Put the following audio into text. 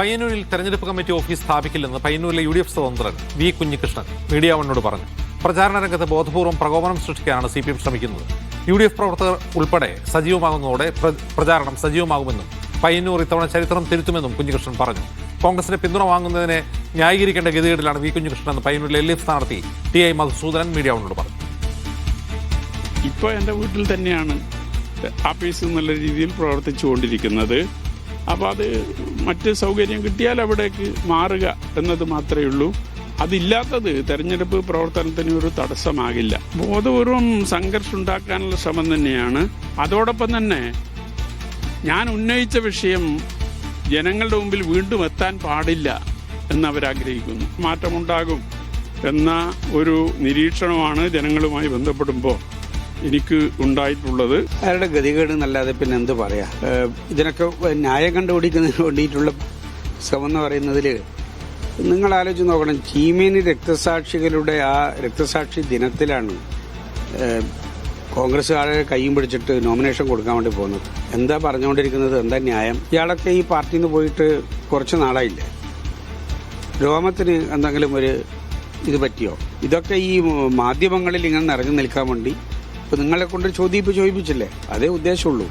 പയ്യന്നൂരിൽ തെരഞ്ഞെടുപ്പ് committee office സ്ഥാപിക്കില്ലെന്ന് പയ്യന്നൂരിലെ UDF സ്വതന്ത്രൻ വി കുഞ്ഞികൃഷ്ണൻ മീഡിയ വണ്ണോട് പറഞ്ഞു. പ്രചാരണ രംഗത്ത് ബോധപൂർവ്വം പ്രകോപനം സൃഷ്ടിക്കാനാണ് CPM ശ്രമിക്കുന്നത്. UDF പ്രവർത്തകർ ഉൾപ്പെടെ സജീവമാകുന്നതോടെ പ്രചാരണം സജീവമാകുമെന്നും പയ്യന്നൂർ ഇത്തവണ ചരിത്രം തിരുത്തുമെന്നും കുഞ്ഞികൃഷ്ണൻ പറഞ്ഞു. കോൺഗ്രസിന്റെ പിന്തുണ വാങ്ങുന്നതിനെ ന്യായീകരിക്കേണ്ട ഗതികേടിലാണ് വി കുഞ്ഞികൃഷ്ണൻ എന്ന് പയ്യന്നൂരിലെ LDF സ്ഥാനാർത്ഥി TI മധുസൂദനൻ മീഡിയ വണ്ണോട് പറഞ്ഞു. ഇപ്പോൾ എൻ്റെ വീട്ടിൽ തന്നെയാണ് ആഫീസ് എന്നുള്ള രീതിയിൽ പ്രവർത്തിച്ചുകൊണ്ടിരിക്കുന്നത്. അപ്പോൾ അത് മറ്റ് സൗകര്യം കിട്ടിയാൽ അവിടേക്ക് മാറുക എന്നത് മാത്രമേ ഉള്ളൂ. അതില്ലാത്തത് തെരഞ്ഞെടുപ്പ് പ്രവർത്തനത്തിന് ഒരു തടസ്സമാകില്ല. ബോധപൂർവം സംഘർഷം ഉണ്ടാക്കാനുള്ള ശ്രമം തന്നെയാണ്. അതോടൊപ്പം തന്നെ ഞാൻ ഉന്നയിച്ച വിഷയം ജനങ്ങളുടെ മുമ്പിൽ വീണ്ടും എത്താൻ പാടില്ല എന്നവരാഗ്രഹിക്കുന്നു. മാറ്റമുണ്ടാകും എന്ന ഒരു നിരീക്ഷണമാണ് ജനങ്ങളുമായി ബന്ധപ്പെടുമ്പോൾ എനിക്ക് ഉണ്ടായിട്ടുള്ളത്. അവരുടെ ഗതികേട് എന്നല്ലാതെ പിന്നെ എന്ത് പറയാ. ഇതിനൊക്കെ ന്യായം കണ്ടുപിടിക്കുന്നതിന് വേണ്ടിയിട്ടുള്ള ശ്രമം എന്ന് പറയുന്നതിൽ നിങ്ങൾ ആലോചിച്ച് നോക്കണം. ചീമേനി രക്തസാക്ഷികളുടെ ആ രക്തസാക്ഷി ദിനത്തിലാണ് കോൺഗ്രസ്സുകാരെ കൈയും പിടിച്ചിട്ട് നോമിനേഷൻ കൊടുക്കാൻ വേണ്ടി പോകുന്നത്. എന്താ പറഞ്ഞുകൊണ്ടിരിക്കുന്നത്? എന്താ ന്യായം? ഇയാളൊക്കെ ഈ പാർട്ടിയിൽ നിന്ന് പോയിട്ട് കുറച്ച് നാളായില്ലേ? രോമത്തിന് എന്തെങ്കിലും ഒരു ഇത് പറ്റിയോ? ഇതൊക്കെ ഈ മാധ്യമങ്ങളിൽ ഇങ്ങനെ നിറഞ്ഞു നിൽക്കാൻ വേണ്ടി ഇപ്പം നിങ്ങളെ കൊണ്ട് ചോദിപ്പിച്ചില്ലേ? അതേ ഉദ്ദേശമുള്ളൂ.